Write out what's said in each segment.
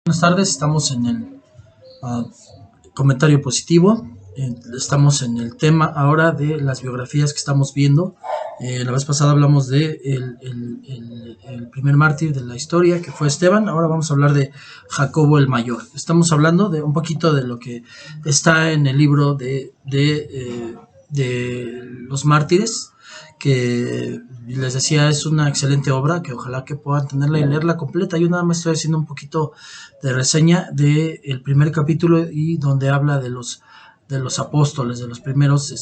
Buenas tardes, estamos en el ah, comentario positivo. Estamos en el tema ahora de las biografías que estamos viendo. La vez pasada hablamos de el primer mártir de la historia, que fue Esteban. Ahora vamos a hablar de Jacobo el Mayor. Estamos hablando de un poquito de lo que está en el libro de los mártires, que les decía es una excelente obra, que ojalá que puedan tenerla y leerla completa. Yo nada más estoy haciendo un poquito de reseña del primer capítulo y donde habla de los apóstoles, de los primeros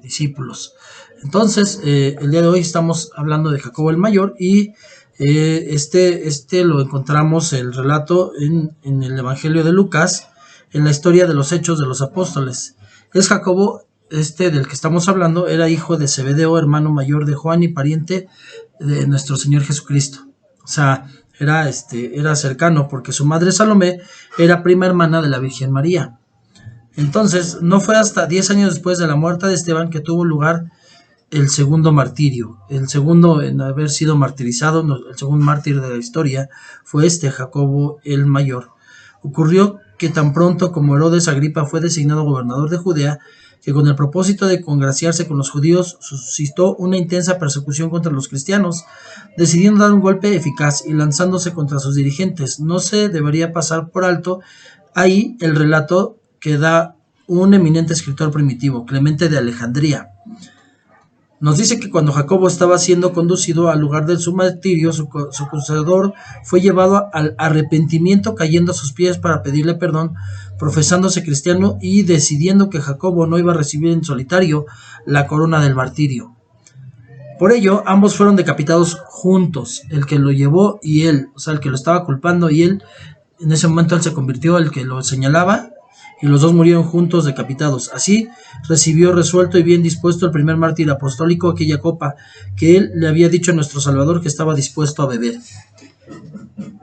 discípulos. Entonces, el día de hoy estamos hablando de Jacobo el Mayor y lo encontramos el relato en el Evangelio de Lucas, en la historia de los Hechos de los Apóstoles. Es Jacobo, del que estamos hablando, era hijo de Zebedeo, hermano mayor de Juan y pariente de nuestro Señor Jesucristo. O sea, era cercano porque su madre Salomé era prima hermana de la Virgen María. Entonces, no fue hasta 10 años después de la muerte de Esteban que tuvo lugar el segundo martirio. El segundo en haber sido martirizado, el segundo mártir de la historia, fue Jacobo el Mayor. Ocurrió que tan pronto como Herodes Agripa fue designado gobernador de Judea, que con el propósito de congraciarse con los judíos suscitó una intensa persecución contra los cristianos, decidiendo dar un golpe eficaz y lanzándose contra sus dirigentes. No se debería pasar por alto ahí el relato que da un eminente escritor primitivo, Clemente de Alejandría. Nos dice que cuando Jacobo estaba siendo conducido al lugar de su martirio, su acusador fue llevado al arrepentimiento cayendo a sus pies para pedirle perdón, profesándose cristiano y decidiendo que Jacobo no iba a recibir en solitario la corona del martirio. Por ello, ambos fueron decapitados juntos, el que lo llevó y él, o sea, el que lo estaba culpando y él, en ese momento él se convirtió el que lo señalaba, y los dos murieron juntos decapitados. Así recibió resuelto y bien dispuesto el primer mártir apostólico aquella copa que él le había dicho a nuestro Salvador que estaba dispuesto a beber.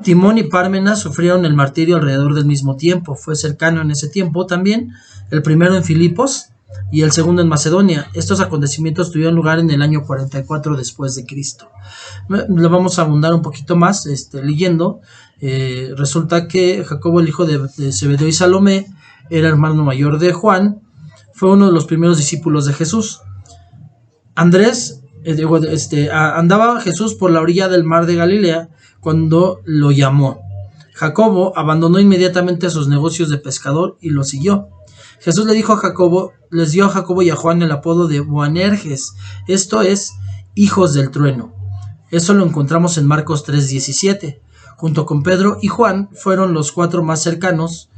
Timón y Pármenas sufrieron el martirio alrededor del mismo tiempo. Fue cercano en ese tiempo también, el primero en Filipos y el segundo en Macedonia. Estos acontecimientos tuvieron lugar en el año 44 después de Cristo. Lo vamos a abundar un poquito más leyendo. Resulta que Jacobo, el hijo de Zebedeo y Salomé, era hermano mayor de Juan, fue uno de los primeros discípulos de Jesús. Andaba Jesús por la orilla del mar de Galilea cuando lo llamó. Jacobo abandonó inmediatamente sus negocios de pescador y lo siguió. Jesús les dio a Jacobo y a Juan el apodo de Boanerges, esto es, hijos del trueno. Eso lo encontramos en Marcos 3:17. Junto con Pedro y Juan fueron los cuatro más cercanos,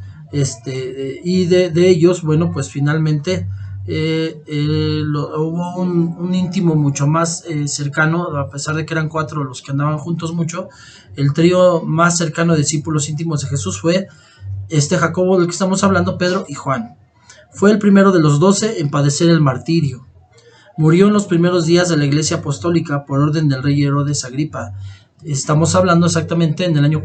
y de ellos, bueno, pues finalmente hubo un íntimo mucho más cercano, a pesar de que eran cuatro los que andaban juntos mucho. El trío más cercano de discípulos íntimos de Jesús fue Jacobo del que estamos hablando, Pedro y Juan. Fue el primero de los 12 en padecer el martirio. Murió en los primeros días de la Iglesia Apostólica por orden del rey Herodes Agripa. Estamos hablando exactamente en el año,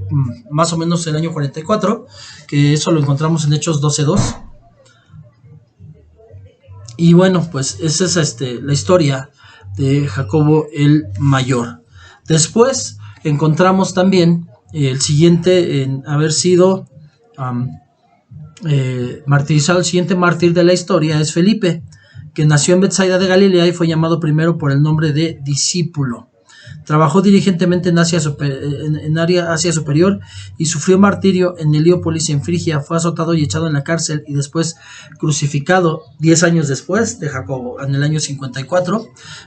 más o menos el año 44, que eso lo encontramos en Hechos 12:2. Y bueno, pues esa es la historia de Jacobo el Mayor. Después encontramos también el siguiente en haber sido martirizado. El siguiente mártir de la historia es Felipe, que nació en Betsaida de Galilea y fue llamado primero por el nombre de discípulo. Trabajó diligentemente en Asia Superior y sufrió martirio en Heliópolis en Frigia. Fue azotado y echado en la cárcel y después crucificado 10 años después de Jacobo, en el año 54.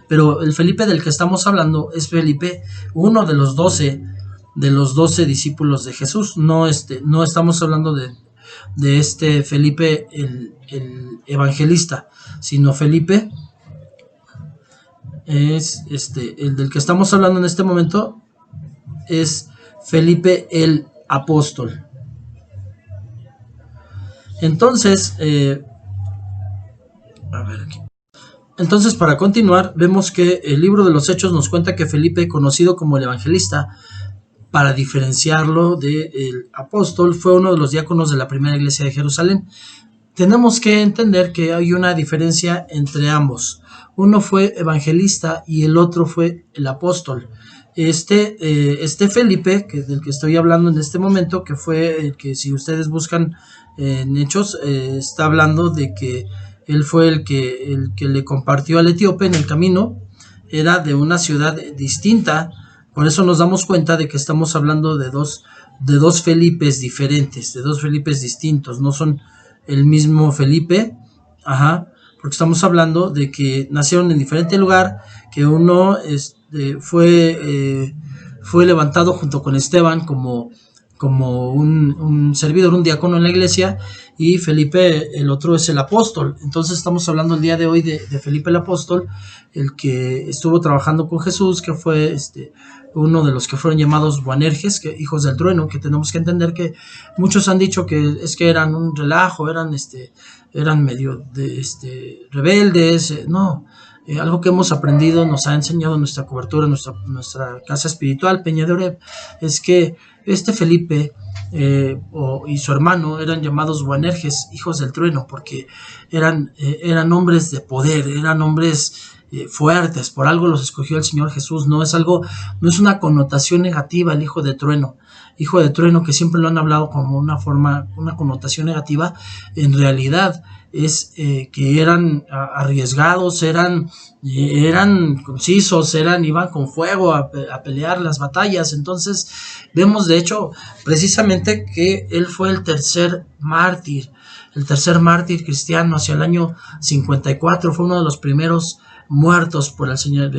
Pero el Felipe del que estamos hablando es Felipe, uno de los 12 discípulos de Jesús. No estamos hablando de Felipe el evangelista, sino Felipe es el del que estamos hablando en este momento, es Felipe el apóstol. Entonces, Entonces, para continuar, vemos que el libro de los Hechos nos cuenta que Felipe, conocido como el evangelista, para diferenciarlo del apóstol, fue uno de los diáconos de la primera iglesia de Jerusalén. Tenemos que entender que hay una diferencia entre ambos. Uno fue evangelista y el otro fue el apóstol. Este Felipe, que del que estoy hablando en este momento, que fue el que, si ustedes buscan en Hechos, está hablando de que él fue el que le compartió al etíope en el camino. Era de una ciudad distinta, por eso nos damos cuenta de que estamos hablando de dos Felipes diferentes, de dos Felipes distintos, no son el mismo Felipe, ajá, porque estamos hablando de que nacieron en diferente lugar, que uno fue levantado junto con Esteban como un servidor, un diácono en la iglesia, y Felipe, el otro, es el apóstol. Entonces estamos hablando el día de hoy de Felipe el apóstol, el que estuvo trabajando con Jesús, que fue uno de los que fueron llamados Boanerges, que hijos del trueno, que tenemos que entender que muchos han dicho que es que eran un relajo, eran medio rebeldes, no. Algo que hemos aprendido, nos ha enseñado nuestra cobertura, nuestra casa espiritual, Peña de Oreb, es que Felipe y su hermano eran llamados Boanerges, hijos del trueno, porque eran hombres de poder, eran hombres fuertes, por algo los escogió el Señor Jesús. No es una connotación negativa el hijo de trueno, que siempre lo han hablado como una connotación negativa. En realidad es que eran arriesgados, eran concisos, iban con fuego a pelear las batallas. Entonces vemos de hecho precisamente que él fue el tercer mártir cristiano hacia el año 54, fue uno de los primeros muertos por el Señor,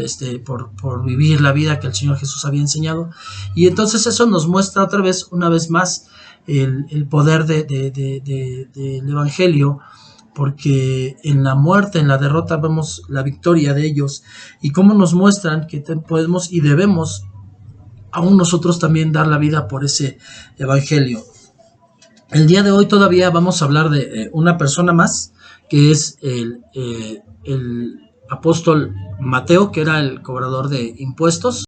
por vivir la vida que el Señor Jesús había enseñado. Y entonces eso nos muestra una vez más el poder del Evangelio, porque en la muerte, en la derrota, vemos la victoria de ellos, y cómo nos muestran que podemos y debemos aún nosotros también dar la vida por ese Evangelio. El día de hoy todavía vamos a hablar de una persona más, que es el apóstol Mateo, que era el cobrador de impuestos.